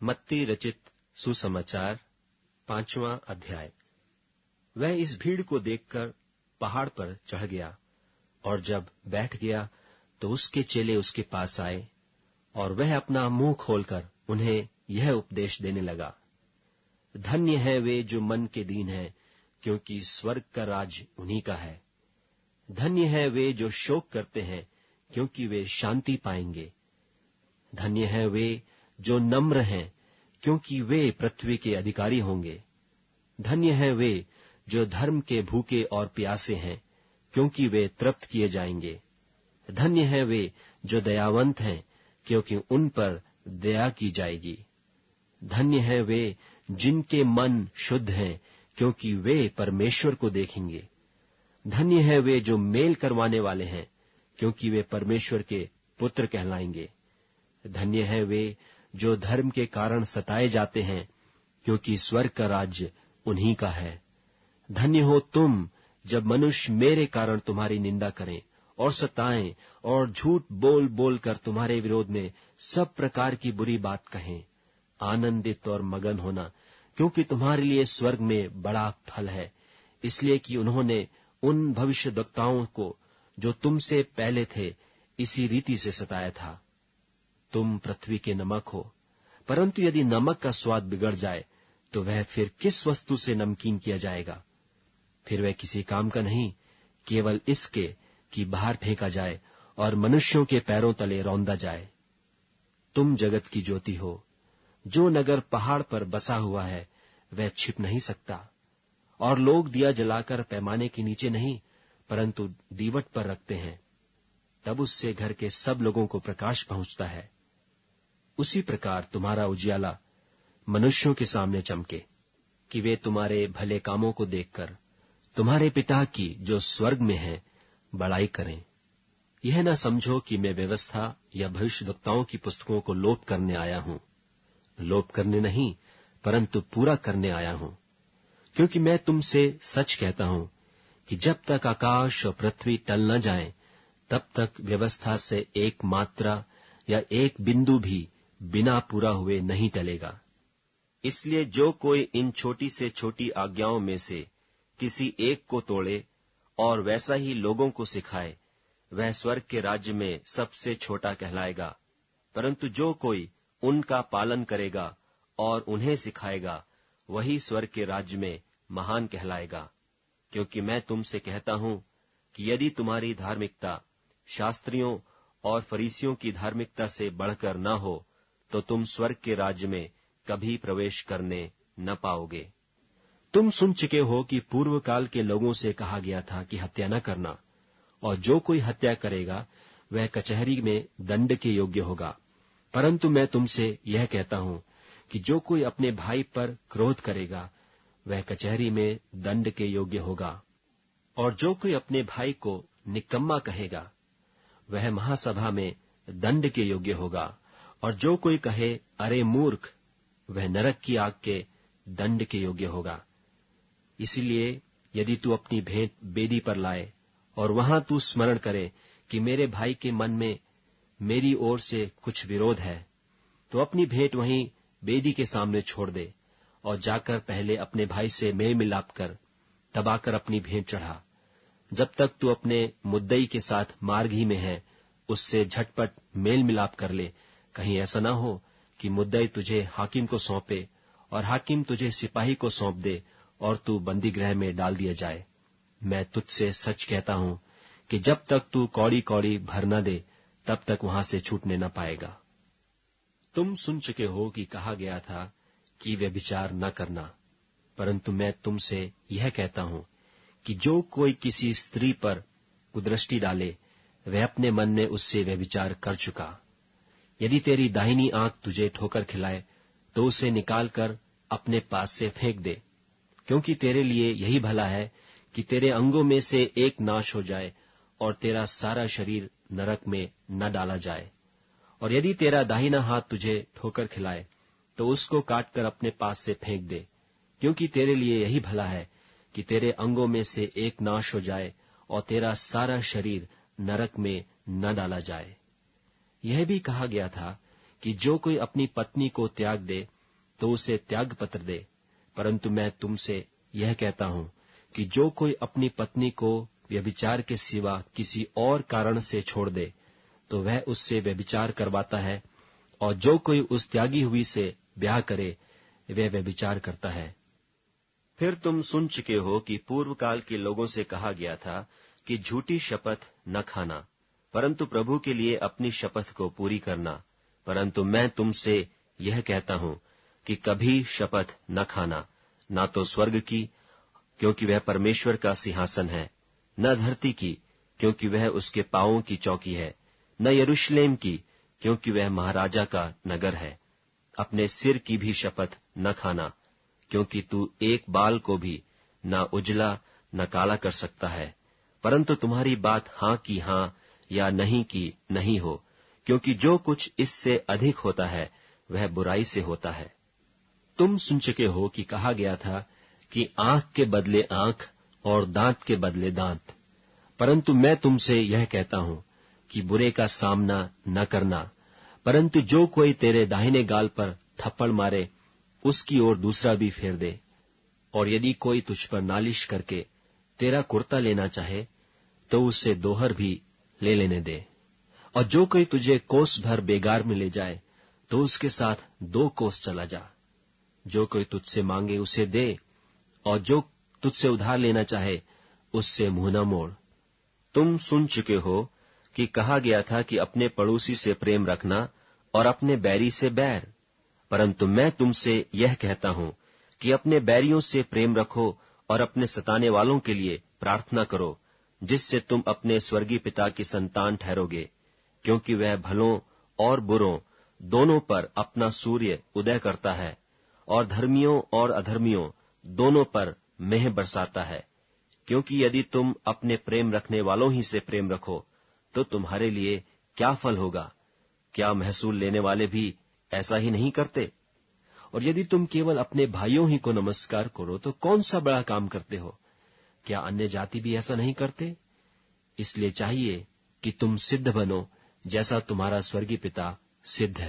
मत्ती रचित सुसमाचार 5वां अध्याय। वह इस भीड़ को देखकर पहाड़ पर चढ़ गया और जब बैठ गया तो उसके चेले उसके पास आए और वह अपना मुंह खोलकर उन्हें यह उपदेश देने लगा। धन्य है वे जो मन के दीन हैं, क्योंकि स्वर्ग का राज उन्हीं का है। धन्य है वे जो शोक करते हैं, क्योंकि वे शांति पाएंगे। धन्य है वे जो नम्र हैं, क्योंकि वे पृथ्वी के अधिकारी होंगे। धन्य है वे जो धर्म के भूखे और प्यासे हैं, क्योंकि वे तृप्त किए जाएंगे। धन्य है वे जो दयावंत हैं, क्योंकि उन पर दया की जाएगी। धन्य है वे जिनके मन शुद्ध हैं, क्योंकि वे परमेश्वर को देखेंगे। धन्य है वे जो मेल करवाने वाले हैं, क्योंकि वे परमेश्वर के पुत्र कहलाएंगे। धन्य है वे जो धर्म के कारण सताए जाते हैं, क्योंकि स्वर्ग का राज्य उन्हीं का है। धन्य हो तुम जब मनुष्य मेरे कारण तुम्हारी निंदा करें और सताएं और झूठ बोल बोल कर तुम्हारे विरोध में सब प्रकार की बुरी बात कहें। आनंदित और मगन होना, क्योंकि तुम्हारे लिए स्वर्ग में बड़ा फल है, इसलिए कि उन्होंने उन भविष्यद्वक्ताओं को जो तुमसे पहले थे इसी रीति से सताया था। तुम पृथ्वी के नमक हो, परंतु यदि नमक का स्वाद बिगड़ जाए तो वह फिर किस वस्तु से नमकीन किया जाएगा? फिर वह किसी काम का नहीं, केवल इसके कि बाहर फेंका जाए और मनुष्यों के पैरों तले रौंदा जाए। तुम जगत की ज्योति हो। जो नगर पहाड़ पर बसा हुआ है वह छिप नहीं सकता, और लोग दिया जलाकर पैमाने के नीचे नहीं, परंतु दीवट पर रखते हैं, तब उससे घर के सब लोगों को प्रकाश पहुंचता है। उसी प्रकार तुम्हारा उजियाला मनुष्यों के सामने चमके, कि वे तुम्हारे भले कामों को देखकर तुम्हारे पिता की जो स्वर्ग में है बड़ाई करें। यह न समझो कि मैं व्यवस्था या भविष्यद्वक्ताओं की पुस्तकों को लोप करने आया हूं। लोप करने नहीं, परंतु पूरा करने आया हूं। क्योंकि मैं तुमसे सच कहता हूं कि जब तक आकाश और पृथ्वी टल न जाएं, तब तक व्यवस्था से एक मात्रा या एक बिंदु भी बिना पूरा हुए नहीं टलेगा। इसलिए जो कोई इन छोटी से छोटी आज्ञाओं में से किसी एक को तोड़े और वैसा ही लोगों को सिखाए, वह स्वर्ग के राज्य में सबसे छोटा कहलाएगा। परंतु जो कोई उनका पालन करेगा और उन्हें सिखाएगा, वही स्वर्ग के राज्य में महान कहलाएगा। क्योंकि मैं तुमसे कहता हूं कि यदि तुम्हारी धार्मिकता शास्त्रियों और फरीसियों की धार्मिकता से बढ़कर न हो, तो तुम स्वर्ग के राज्य में कभी प्रवेश करने न पाओगे। तुम सुन चुके हो कि पूर्व काल के लोगों से कहा गया था कि हत्या न करना, और जो कोई हत्या करेगा वह कचहरी में दंड के योग्य होगा। परंतु मैं तुमसे यह कहता हूं कि जो कोई अपने भाई पर क्रोध करेगा वह कचहरी में दंड के योग्य होगा। और जो कोई अपने भाई को निकम्मा कहेगा वह महासभा में दंड के योग्य होगा। और जो कोई कहे अरे मूर्ख, वह नरक की आग के दंड के योग्य होगा। इसलिए यदि तू अपनी भेंट वेदी पर लाए और वहां तू स्मरण करे कि मेरे भाई के मन में मेरी ओर से कुछ विरोध है, तो अपनी भेंट वहीं वेदी के सामने छोड़ दे और जाकर पहले अपने भाई से मेल मिलाप कर, तब आकर अपनी भेंट चढ़ा। जब तक तू अपने मुद्दई के साथ मार्ग ही में है, उससे झटपट मेल मिलाप कर ले। कहीं ऐसा ना हो कि मुद्दई तुझे हाकिम को सौंपे और हाकिम तुझे सिपाही को सौंप दे और तू बंदी गृह में डाल दिया जाए। मैं तुझसे सच कहता हूं कि जब तक तू कौड़ी कौड़ी भर न दे, तब तक वहां से छूटने न पाएगा। तुम सुन चुके हो कि कहा गया था कि व्यभिचार न करना, परंतु मैं तुमसे यह कहता हूं कि जो कोई किसी स्त्री पर कुदृष्टि डाले, वह अपने मन में उससे व्यभिचार कर चुका। यदि तेरी दाहिनी आंख तुझे ठोकर खिलाए, तो उसे निकालकर अपने पास से फेंक दे, क्योंकि तेरे लिए यही भला है कि तेरे अंगों में से एक नाश हो जाए और तेरा सारा शरीर नरक में न डाला जाए। और यदि तेरा दाहिना हाथ तुझे ठोकर खिलाए, तो उसको काटकर अपने पास से फेंक दे, क्योंकि तेरे लिए यही भला है कि तेरे अंगों में से एक नाश हो जाए और तेरा सारा शरीर नरक में न डाला जाए। यह भी कहा गया था कि जो कोई अपनी पत्नी को त्याग दे तो उसे त्याग पत्र दे, परंतु मैं तुमसे यह कहता हूं कि जो कोई अपनी पत्नी को व्यभिचार के सिवा किसी और कारण से छोड़ दे तो वह उससे व्यभिचार करवाता है, और जो कोई उस त्यागी हुई से ब्याह करे वह व्यभिचार करता है। फिर तुम सुन चुके हो कि पूर्व काल के लोगों से कहा गया था कि झूठी शपथ न खाना, परंतु प्रभु के लिए अपनी शपथ को पूरी करना। परंतु मैं तुमसे यह कहता हूं कि कभी शपथ न खाना, ना तो स्वर्ग की, क्योंकि वह परमेश्वर का सिंहासन है, न धरती की, क्योंकि वह उसके पांवों की चौकी है, न यरूशलेम की, क्योंकि वह महाराजा का नगर है। अपने सिर की भी शपथ न खाना, क्योंकि तू एक बाल को भी न उजला न काला कर सकता है, परंतु तुम्हारी बात हां की हां या नहीं की नहीं हो, क्योंकि जो कुछ इससे अधिक होता है वह बुराई से होता है। तुम सुन चुके हो कि कहा गया था कि आंख के बदले आंख और दांत के बदले दांत, परंतु मैं तुमसे यह कहता हूं कि बुरे का सामना न करना, परंतु जो कोई तेरे दाहिने गाल पर थप्पड़ मारे उसकी ओर दूसरा भी फेर दे। और यदि कोई तुझ पर नालिश करके तेरा कुर्ता लेना चाहे तो उससे दोहर भी ले लेने दे। और जो कोई तुझे कोस भर बेगार में ले जाए तो उसके साथ 2 कोस चला जा। जो कोई तुझसे मांगे उसे दे, और जो तुझसे उधार लेना चाहे उससे मुंह न मोड़। तुम सुन चुके हो कि कहा गया था कि अपने पड़ोसी से प्रेम रखना और अपने बैरी से बैर, परंतु मैं तुमसे यह कहता हूं कि अपने बैरियों से प्रेम रखो और अपने सताने वालों के लिए प्रार्थना करो, जिससे तुम अपने स्वर्गीय पिता की संतान ठहरोगे, क्योंकि वह भलों और बुरों दोनों पर अपना सूर्य उदय करता है और धर्मियों और अधर्मियों दोनों पर मेंह बरसाता है। क्योंकि यदि तुम अपने प्रेम रखने वालों ही से प्रेम रखो तो तुम्हारे लिए क्या फल होगा? क्या महसूल लेने वाले भी ऐसा ही नहीं करते? और यदि तुम केवल अपने भाइयों ही को नमस्कार करो तो कौन सा बड़ा काम करते हो? क्या अन्य जाति भी ऐसा नहीं करते? इसलिए चाहिए कि तुम सिद्ध बनो जैसा तुम्हारा स्वर्गीय पिता सिद्ध है।